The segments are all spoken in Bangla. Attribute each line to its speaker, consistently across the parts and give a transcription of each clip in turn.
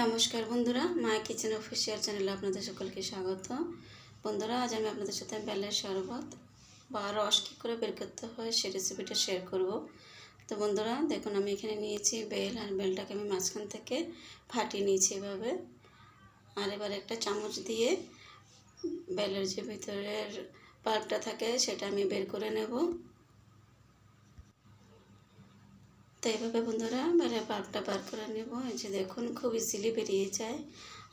Speaker 1: নমস্কার বন্ধুরা, মাই কিচেন অফিসিয়াল চ্যানেলে আপনাদের সকলকে স্বাগত। বন্ধুরা, আজ আমি আপনাদের সাথে বেলের শরবত বা রস কী করে বের করতে হয় সে রেসিপিটা শেয়ার করব। তো বন্ধুরা দেখুন, আমি এখানে নিয়েছি বেল, আর বেলটাকে আমি মাঝখান থেকে ফাটিয়ে নিয়েছি এভাবে। আর এবার একটা চামচ দিয়ে বেলের যে ভিতরের পাল্পটা থাকে সেটা আমি বের করে নেব। তো এইভাবে বন্ধুরা বেলের পাল্পটা বার করে নেব। এই যে দেখুন, খুব ইজিলি বেরিয়ে যায়।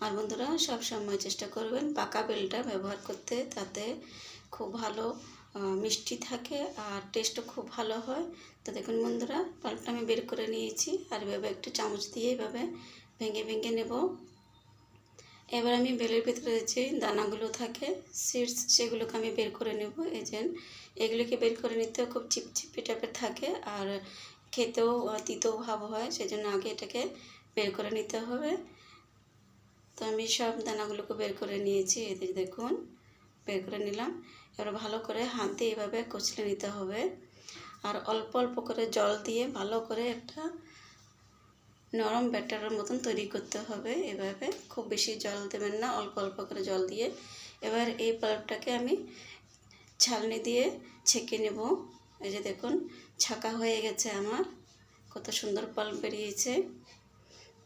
Speaker 1: আর বন্ধুরা সব সময় চেষ্টা করবেন পাকা বেলটা ব্যবহার করতে, তাতে খুব ভালো মিষ্টি থাকে আর টেস্টও খুব ভালো হয়। তো দেখুন বন্ধুরা, পাল্পটা আমি বের করে নিয়েছি, আর এভাবে একটু চামচ দিয়ে এভাবে ভেঙে ভেঙে নেব। এবার আমি বেলের ভিতরে যে দানাগুলো থাকে সিডস, সেগুলোকে আমি বের করে নেব। এই যে এগুলোকে বের করে নিতেও খুব চিপচিপি টাইপের থাকে আর খেতেও তিতো ভাব হয়, সেজন্য আগে এটাকে বের করে নিতে হবে। তো আমি সব দানাগুলোকে বের করে নিয়েছি, এদের দেখুন বের করে নিলাম। এবার ভালো করে হাত দিয়ে এভাবে কচলে নিতে হবে, আর অল্প অল্প করে জল দিয়ে ভালো করে একটা নরম ব্যাটারের মতন তৈরি করতে হবে। এভাবে খুব বেশি জল দেবেন না, অল্প অল্প করে জল দিয়ে। এবার এই পাল্পটাকে আমি ছালনি দিয়ে ছেঁকে নেব। এই যে দেখুন, ছাঁকা হয়ে গেছে আমার, কত সুন্দর পাল্প বেরিয়েছে।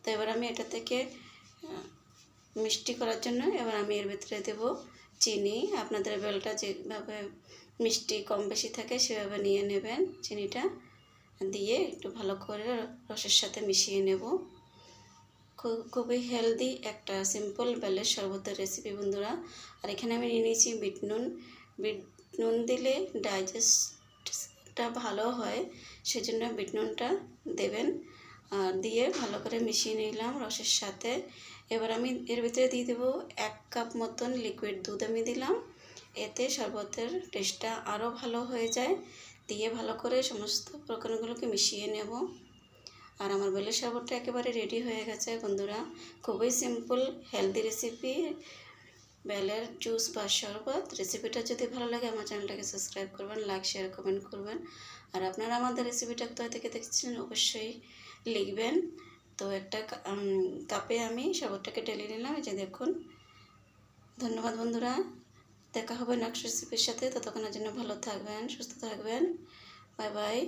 Speaker 1: তো এবার আমি এটা থেকে মিষ্টি করার জন্য এবার আমি এর ভিতরে দেব চিনি। আপনাদের বেলটা যেভাবে মিষ্টি কম বেশি থাকে সেভাবে নিয়ে নেবেন। চিনিটা দিয়ে একটু ভালো করে রসের সাথে মিশিয়ে নেব। খুবই হেলদি একটা সিম্পল বেলের শরবতের রেসিপি বন্ধুরা। আর এখানে আমি নিয়ে নিয়েছি বিট নুন। বিট নুন দিলে ডাইজেস্টটা ভালো হয়, সেজন্য বিট নুনটা দেবেন। আর দিয়ে ভালো করে মিশিয়ে নিলাম রসের সাথে। এবার আমি এর ভিতরে দিয়ে দেবো 1 কাপ মতন লিকুইড দুধ আমি দিলাম। এতে শরবতের টেস্টটা আরও ভালো হয়ে যায়। দিয়ে ভালো করে সমস্ত উপকরণগুলোকে মিশিয়ে নেব। আর আমার বেলের শরবতটা একেবারে রেডি হয়ে গেছে বন্ধুরা। খুবই সিম্পল হেলদি রেসিপি বেলের জুস বা শরবত। রেসিপিটা যদি ভালো লাগে আমার চ্যানেলটাকে সাবস্ক্রাইব করবেন, লাইক শেয়ার কমেন্ট করবেন। আর আপনারা আমাদের রেসিপিটা কোথা থেকে দেখছেন অবশ্যই লিখবেন। তো একটা কাপে আমি শরবতটাকে ঢেলে নিলাম, এই যে দেখুন। ধন্যবাদ বন্ধুরা, দেখা হবে নেক্সট রেসিপির সাথে। ততক্ষণের জন্য ভালো থাকবেন, সুস্থ থাকবেন। Bye bye.